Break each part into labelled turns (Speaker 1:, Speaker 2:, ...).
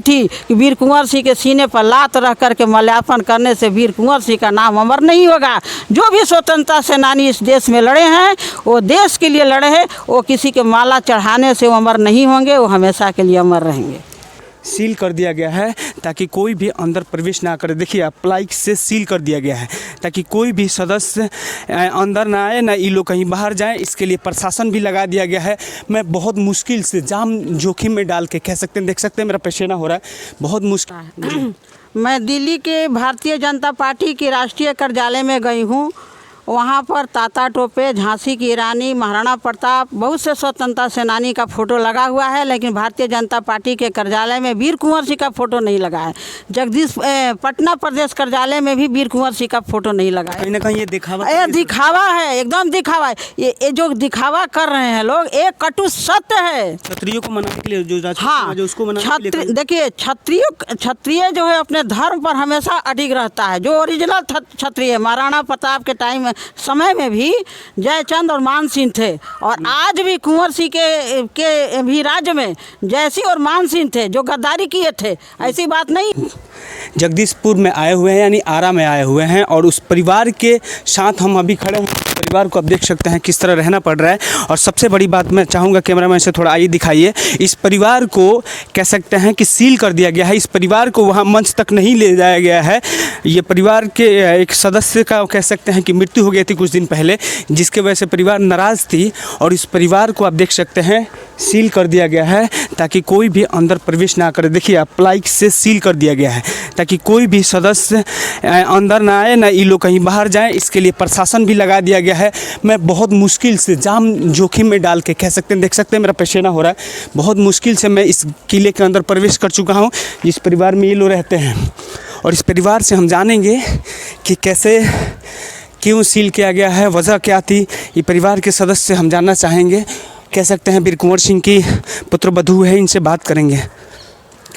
Speaker 1: थी कि वीर कुंवर सिंह के सीने पर लात रख करके माल्यार्पण करने से वीर कुंवर सिंह का नाम अमर नहीं होगा। जो भी स्वतंत्रता सेनानी इस देश में लड़े हैं वो देश के लिए लड़े हैं, वो किसी के माला चढ़ाने से वो अमर नहीं होंगे, वो हमेशा के लिए अमर रहेंगे।
Speaker 2: सील कर दिया गया है ताकि कोई भी अंदर प्रवेश ना करे। देखिए आप प्लाइक से सील कर दिया गया है ताकि कोई भी सदस्य अंदर ना आए, ना ये लोग कहीं बाहर जाएं। इसके लिए प्रशासन भी लगा दिया गया है। मैं बहुत मुश्किल से जान जोखिम में डाल के कह सकते हैं, देख सकते हैं मेरा पसीना हो रहा है, बहुत मुश्किल।
Speaker 1: मैं दिल्ली के भारतीय जनता पार्टी के राष्ट्रीय कार्यालय में गई हूँ। वहाँ पर ताता टोपे, झांसी की रानी, महाराणा प्रताप, बहुत से स्वतंत्रता सेनानी का फोटो लगा हुआ है, लेकिन भारतीय जनता पार्टी के कार्यालय में वीर कुंवर सिंह का फोटो नहीं लगा है। पटना प्रदेश कार्यालय में भी वीर कुंवर सिंह का फोटो नहीं लगा है।
Speaker 2: कहीं ना कहीं ये दिखावा
Speaker 1: है, एकदम दिखावा है। ये जो दिखावा कर रहे हैं लोग, एक कटु सत्य है।
Speaker 2: क्षत्रियों को मनाने के लिए जो उसको मनाने के लिए
Speaker 1: देखिए क्षत्रिय जो है अपने धर्म पर हमेशा अडिग रहता है। जो ओरिजिनल क्षत्रिय महाराणा प्रताप के टाइम समय में भी जयचंद और मान सिंह थे, और आज भी कुंवर सिंह के भी राज्य में जयसिंह और मान सिंह थे जो गद्दारी किए थे। ऐसी बात नहीं।
Speaker 2: जगदीशपुर में आए हुए हैं, यानी आरा में आए हुए हैं, और उस परिवार के साथ हम अभी खड़े हैं। परिवार को आप देख सकते हैं किस तरह रहना पड़ रहा है। और सबसे बड़ी बात मैं चाहूँगा कैमरामैन से थोड़ा आइए दिखाइए, इस परिवार को कह सकते हैं कि सील कर दिया गया है। इस परिवार को वहाँ मंच तक नहीं ले जाया गया है। ये परिवार के एक सदस्य का कह सकते हैं कि मृत्यु हो गई थी कुछ दिन पहले, जिसके वजह से परिवार नाराज़ थी, और इस परिवार को आप देख सकते हैं सील कर दिया गया है ताकि कोई भी अंदर प्रवेश ना करे। देखिए आप प्लाइक से सील कर दिया गया है ताकि कोई भी सदस्य अंदर ना आए, ना ये लोग कहीं बाहर जाएं। इसके लिए प्रशासन भी लगा दिया गया है। मैं बहुत मुश्किल से जान जोखिम में डाल के कह सकते हैं, देख सकते हैं मेरा पसीना हो रहा है, बहुत मुश्किल से मैं इस किले के अंदर प्रवेश कर चुका हूँ जिस परिवार में ये लोग रहते हैं। और इस परिवार से हम जानेंगे कि कैसे, क्यों सील किया गया है, वजह क्या थी। ये परिवार के सदस्य से हम जानना चाहेंगे। कह सकते हैं वीर कुंवर सिंह की पुत्रवधू है, इनसे बात करेंगे।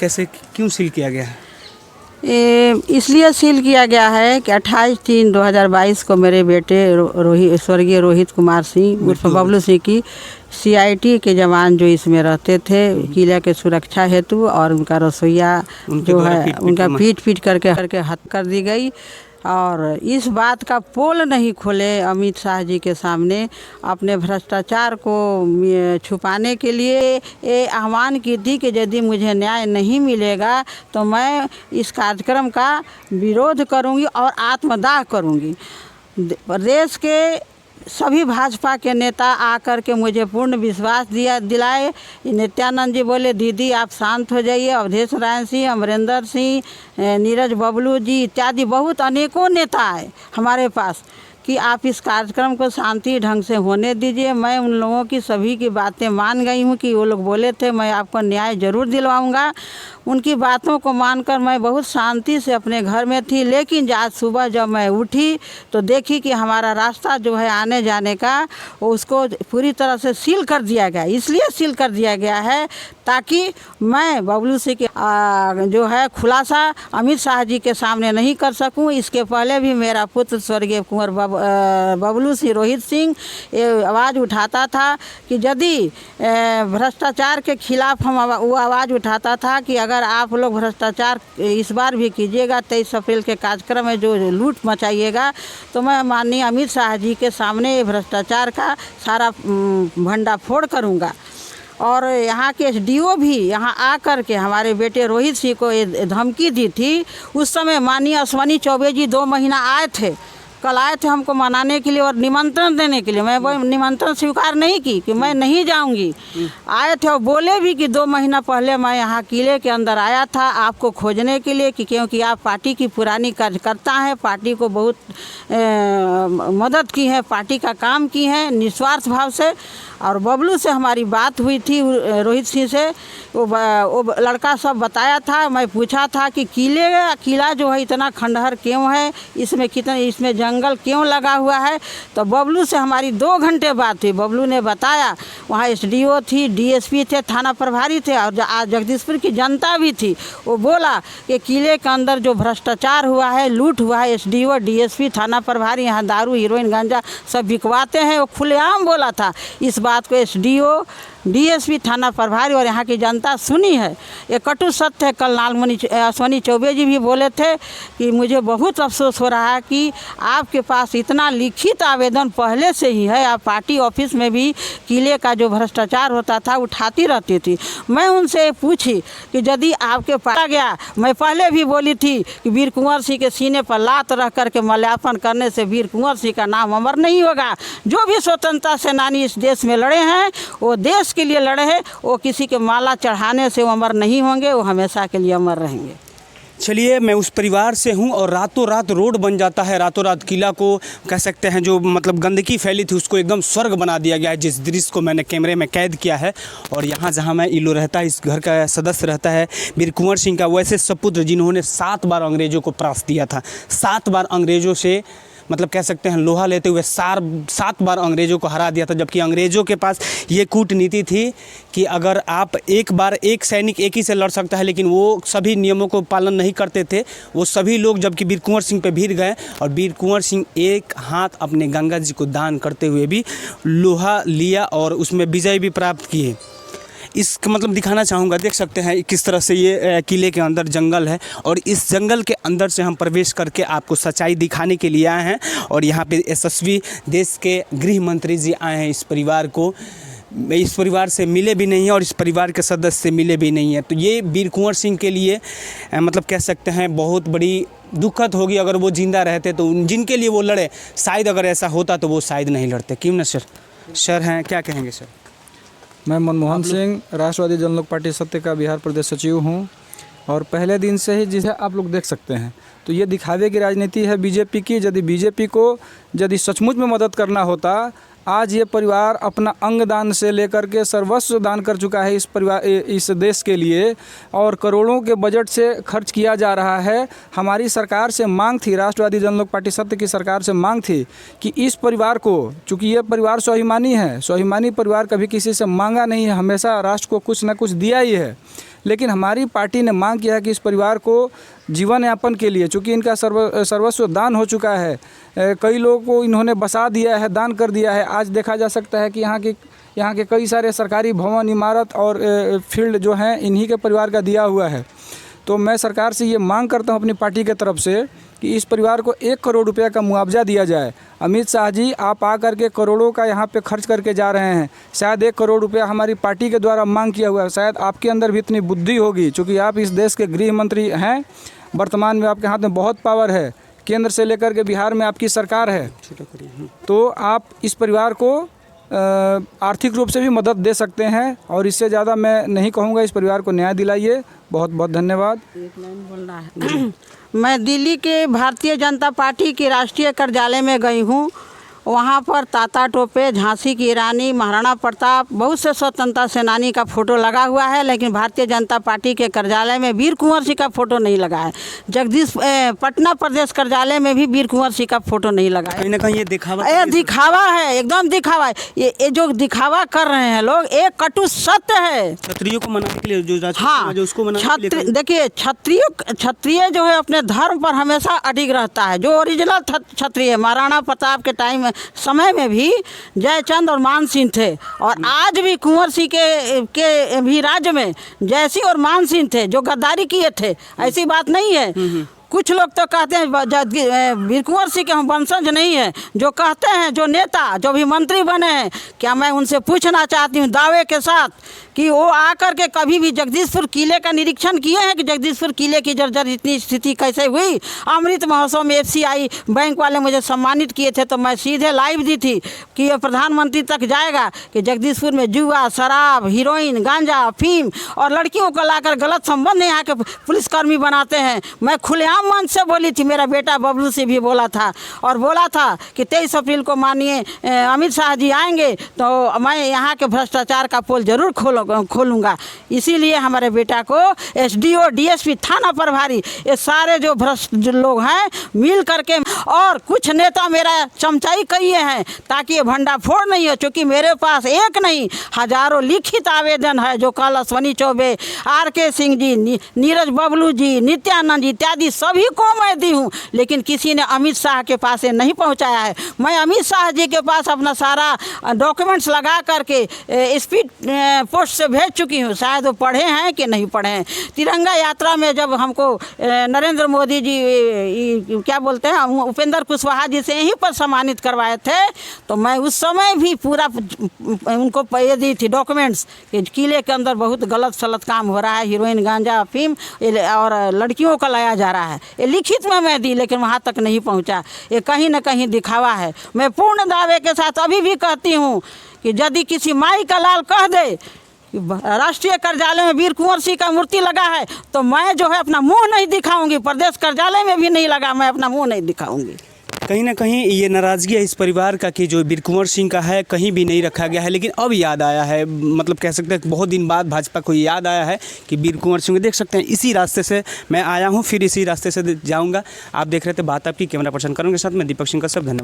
Speaker 2: कैसे, क्यों सील किया गया है?
Speaker 1: इसलिए सील किया गया है कि 28/3/2022 को मेरे बेटे स्वर्गीय रोहित कुमार सिंह उर्फ बबलू सिंह की CIT के जवान जो इसमें रहते थे किले के सुरक्षा हेतु, और उनका रसोईया जो है उनका पीट करके हत्या कर दी गई। और इस बात का पोल नहीं खोले अमित शाह जी के सामने, अपने भ्रष्टाचार को छुपाने के लिए ये आह्वान की थी कि यदि मुझे न्याय नहीं मिलेगा तो मैं इस कार्यक्रम का विरोध करूंगी और आत्मदाह करूंगी। प्रदेश के सभी भाजपा के नेता आकर के मुझे पूर्ण विश्वास दिलाए। नित्यानंद जी बोले दीदी आप शांत हो जाइए। अवधेश नारायण सिंह, अमरिंदर सिंह, नीरज बबलू जी इत्यादि बहुत अनेकों नेता आए हमारे पास कि आप इस कार्यक्रम को शांति ढंग से होने दीजिए। मैं उन लोगों की सभी की बातें मान गई हूँ कि वो लोग बोले थे मैं आपको न्याय ज़रूर दिलवाऊंगा। उनकी बातों को मानकर मैं बहुत शांति से अपने घर में थी। लेकिन आज सुबह जब मैं उठी तो देखी कि हमारा रास्ता जो है आने जाने का उसको पूरी तरह से सील कर दिया गया। इसलिए सील कर दिया गया है ताकि मैं बबलू सिंह के जो है खुलासा अमित शाह जी के सामने नहीं कर सकूं। इसके पहले भी मेरा पुत्र स्वर्गीय कुंवर बबलू सिंह रोहित सिंह ये आवाज़ उठाता था कि यदि भ्रष्टाचार के खिलाफ वो आवाज़ उठाता था कि अगर आप लोग भ्रष्टाचार इस बार भी कीजिएगा 23 अप्रैल के कार्यक्रम में जो लूट मचाइएगा तो मैं माननीय अमित शाह जी के सामने भ्रष्टाचार का सारा भंडाफोड़ करूँगा। और यहाँ के SDO भी यहाँ आकर के हमारे बेटे रोहित सिंह को ये धमकी दी थी। उस समय माननीय अश्वनी चौबे जी 2 महीना आए थे, कल आए थे हमको मनाने के लिए और निमंत्रण देने के लिए। मैं वो निमंत्रण स्वीकार नहीं की कि मैं नहीं जाऊंगी। आए थे और बोले भी कि 2 महीना पहले मैं यहाँ किले के अंदर आया था आपको खोजने के लिए कि क्योंकि आप पार्टी की पुरानी कार्यकर्ता हैं, पार्टी को बहुत मदद की है, पार्टी का काम की है निस्वार्थ भाव से। और बबलू से हमारी बात हुई थी रोहित सिंह से, वो लड़का सब बताया था। मैं पूछा था कि किला जो है इतना खंडहर क्यों है, इसमें जंगल क्यों लगा हुआ है। तो बबलू से हमारी 2 घंटे बात हुई। बबलू ने बताया वहाँ SDO थी, DSP थे, थाना प्रभारी थे और जगदीशपुर की जनता भी थी। वो बोला कि किले के अंदर जो भ्रष्टाचार हुआ है, लूट हुआ है, SDO DSP थाना प्रभारी यहाँ दारू हीरोइन गांजा सब बिकवाते हैं, वो खुलेआम बोला था। इस बात को SDO डीएसपी थाना प्रभारी और यहाँ की जनता सुनी है। ये कटु सत्य है। कल नागमणि अश्वनी चौबे जी भी बोले थे कि मुझे बहुत अफसोस हो रहा है कि आपके पास इतना लिखित आवेदन पहले से ही है। आप पार्टी ऑफिस में भी किले का जो भ्रष्टाचार होता था उठाती रहती थी। मैं उनसे पूछी कि यदि आपके पास गया, मैं पहले भी बोली थी कि वीर कुंवर सिंह के सीने पर लात रख करके माल्यार्पण करने से वीर कुंवर सिंह का नाम अमर नहीं होगा। जो भी स्वतंत्रता सेनानी इस देश में लड़े हैं वो देश के लिए लड़े हैं, वो किसी के माला चढ़ाने से वो अमर नहीं होंगे, वो हमेशा के लिए अमर रहेंगे।
Speaker 2: चलिए, मैं उस परिवार से हूं और रातों रात रोड बन जाता है, रातों रात किला को कह सकते हैं जो मतलब गंदगी फैली थी उसको एकदम स्वर्ग बना दिया गया है, जिस दृश्य को मैंने कैमरे में कैद किया है। और यहाँ जहाँ मैं इलो रहता है, इस घर का सदस्य रहता है वीर कुंवर सिंह का वैसे सपुत्र जिन्होंने 7 बार अंग्रेज़ों को परास्त दिया था। 7 बार अंग्रेज़ों से मतलब कह सकते हैं लोहा लेते हुए 7 बार अंग्रेज़ों को हरा दिया था। जबकि अंग्रेज़ों के पास ये कूटनीति थी कि अगर आप एक बार एक सैनिक एक ही से लड़ सकता है, लेकिन वो सभी नियमों को पालन नहीं करते थे वो सभी लोग। जबकि वीर कुंवर सिंह पे भीड़ गए और वीर कुंवर सिंह एक हाथ अपने गंगा जी को दान करते हुए भी लोहा लिया और उसमें विजय भी प्राप्त किए। इसका मतलब दिखाना चाहूँगा, देख सकते हैं किस तरह से ये किले के अंदर जंगल है और इस जंगल के अंदर से हम प्रवेश करके आपको सच्चाई दिखाने के लिए आए हैं। और यहाँ पे यशस्वी देश के गृह मंत्री जी आए हैं। इस परिवार से मिले भी नहीं हैं और इस परिवार के सदस्य से मिले भी नहीं हैं। तो ये वीर कुंवर सिंह के लिए मतलब कह सकते हैं बहुत बड़ी दुखद होगी अगर वो जिंदा रहते। तो जिनके लिए वो लड़े, शायद अगर ऐसा होता तो वो शायद नहीं लड़ते। क्यों ना सर हैं, क्या कहेंगे सर?
Speaker 3: मैं मनमोहन सिंह, राष्ट्रवादी जनलोक पार्टी सत्य का बिहार प्रदेश सचिव हूं। और पहले दिन से ही जिसे आप लोग देख सकते हैं तो ये दिखावे की राजनीति है बीजेपी की। यदि बीजेपी को यदि सचमुच में मदद करना होता, आज ये परिवार अपना अंग दान से लेकर के सर्वस्व दान कर चुका है इस देश के लिए और करोड़ों के बजट से खर्च किया जा रहा है। हमारी सरकार से मांग थी, राष्ट्रवादी जनलोक पार्टी सत्य की सरकार से मांग थी कि इस परिवार को, चूँकि ये परिवार स्वाभिमानी है, स्वाभिमानी परिवार कभी किसी से मांगा नहीं है, हमेशा राष्ट्र को कुछ न कुछ दिया ही है। लेकिन हमारी पार्टी ने मांग किया कि इस परिवार को जीवन यापन के लिए, चूँकि इनका सर्वस्व दान हो चुका है, कई लोगों को इन्होंने बसा दिया है, दान कर दिया है। आज देखा जा सकता है कि यहाँ के कई सारे सरकारी भवन, इमारत और फील्ड जो हैं इन्हीं के परिवार का दिया हुआ है। तो मैं सरकार से ये मांग करता हूँ अपनी पार्टी की तरफ से कि इस परिवार को 1 करोड़ रुपये का मुआवजा दिया जाए। अमित शाह जी, आप आकर के करोड़ों का यहाँ पे खर्च करके जा रहे हैं। शायद 1 करोड़ रुपया हमारी पार्टी के द्वारा मांग किया हुआ है। शायद आपके अंदर भी इतनी बुद्धि होगी, चूँकि आप इस देश के गृह मंत्री हैं। वर्तमान में आपके हाथ में बहुत पावर है, केंद्र से लेकर के बिहार में आपकी सरकार है। तो आप इस परिवार को आर्थिक रूप से भी मदद दे सकते हैं और इससे ज़्यादा मैं नहीं कहूँगा। इस परिवार को न्याय दिलाइए। बहुत बहुत धन्यवाद।
Speaker 1: एक लाइन बोलना है। मैं दिल्ली के भारतीय जनता पार्टी के राष्ट्रीय कार्यालय में गई हूँ। वहाँ पर ताता टोपे, झांसी की रानी, महाराणा प्रताप, बहुत से स्वतंत्रता सेनानी का फोटो लगा हुआ है, लेकिन भारतीय जनता पार्टी के कार्यालय में वीर कुंवर सिंह का फोटो नहीं लगा है। पटना प्रदेश कार्यालय में भी वीर कुंवर सिंह का फोटो नहीं लगा है।
Speaker 2: कहीं ना कहीं ये दिखावा
Speaker 1: है, एकदम दिखावा है। ये जो दिखावा कर रहे हैं लोग, एक कटु सत्य है।
Speaker 2: क्षत्रियों को मनाने के लिए उसको
Speaker 1: देखिए, क्षत्रिय जो है अपने धर्म पर हमेशा अडिग रहता है। जो ओरिजिनल क्षत्रिय महाराणा प्रताप के टाइम समय में भी जयचंद और मान सिंह थे और आज भी कुंवर सिंह के भी राज्य में जयसिंह और मान सिंह थे जो गद्दारी किए थे। ऐसी बात नहीं है। कुछ लोग तो कहते हैं वीर कुंवर सिंह के हम वंशज नहीं है, जो कहते हैं, जो नेता, जो भी मंत्री बने हैं, क्या मैं उनसे पूछना चाहती हूँ दावे के साथ कि वो आकर के कभी भी जगदीशपुर किले का निरीक्षण किए हैं कि जगदीशपुर किले की जर्जर इतनी स्थिति कैसे हुई? अमृत महोत्सव में FCI बैंक वाले मुझे सम्मानित किए थे तो मैं सीधे लाइव दी थी कि ये प्रधानमंत्री तक जाएगा कि जगदीशपुर में जुआ, शराब, हीरोइन, गांजा, अफीम और लड़कियों को लाकर गलत संबंध यहाँ के पुलिसकर्मी बनाते हैं। मैं खुलेआम मंच से बोली थी, मेरा बेटा बबलू से भी बोला था और बोला था कि 23 अप्रैल को माननीय अमित शाह जी आएंगे तो मैं यहाँ के भ्रष्टाचार का पोल जरूर खोलूँगा। इसीलिए हमारे बेटा को SDO, DSP, थाना प्रभारी, ये सारे जो भ्रष्ट लोग हैं मिल करके, और कुछ नेता मेरा चमचाई किए हैं ताकि ये भंडाफोड़ नहीं हो। क्योंकि मेरे पास एक नहीं हजारों लिखित आवेदन है जो कल अश्वनी चौबे, RK सिंह जी, नीरज बबलू जी, नित्यानंद जी इत्यादि सभी को मैं दी हूँ, लेकिन किसी ने अमित शाह के पास से नहीं पहुँचाया है। मैं अमित शाह जी के पास अपना सारा डॉक्यूमेंट्स लगा करके स्पीड पोस्ट से भेज चुकी हूँ। शायद वो पढ़े हैं कि नहीं पढ़े हैं। तिरंगा यात्रा में जब हमको नरेंद्र मोदी जी क्या बोलते हैं, उपेंद्र कुशवाहा जी से यहीं पर सम्मानित करवाए थे, तो मैं उस समय भी पूरा उनको ये दी थी डॉक्यूमेंट्स कि किले के अंदर बहुत गलत सलत काम हो रहा है, हीरोइन, गांजा, अफीम और लड़कियों को लाया जा रहा है। ये लिखित में मैं दी, लेकिन वहाँ तक नहीं पहुँचा। ये कहीं ना कहीं दिखावा है। मैं पूर्ण दावे के साथ अभी भी कहती हूँ कि यदि किसी माई का लाल कह दे राष्ट्रीय कार्यालय में वीर कुंवर सिंह का मूर्ति लगा है, तो मैं जो है अपना मुंह नहीं दिखाऊंगी। प्रदेश कार्यालय में भी नहीं लगा, मैं अपना मुंह नहीं दिखाऊंगी।
Speaker 2: कहीं ना कहीं ये नाराज़गी है इस परिवार का कि जो वीर कुंवर सिंह का है कहीं भी नहीं रखा गया है, लेकिन अब याद आया है, मतलब कह सकते हैं बहुत दिन बाद भाजपा को याद आया है कि वीर कुंवर सिंह, देख सकते हैं इसी रास्ते से मैं आया हूँ, फिर इसी रास्ते से जाऊँगा। आप देख रहे थे बात आपकी, कैमरा पर्सन करूँगा साथ में दीपक सिंह का सब। धन्यवाद।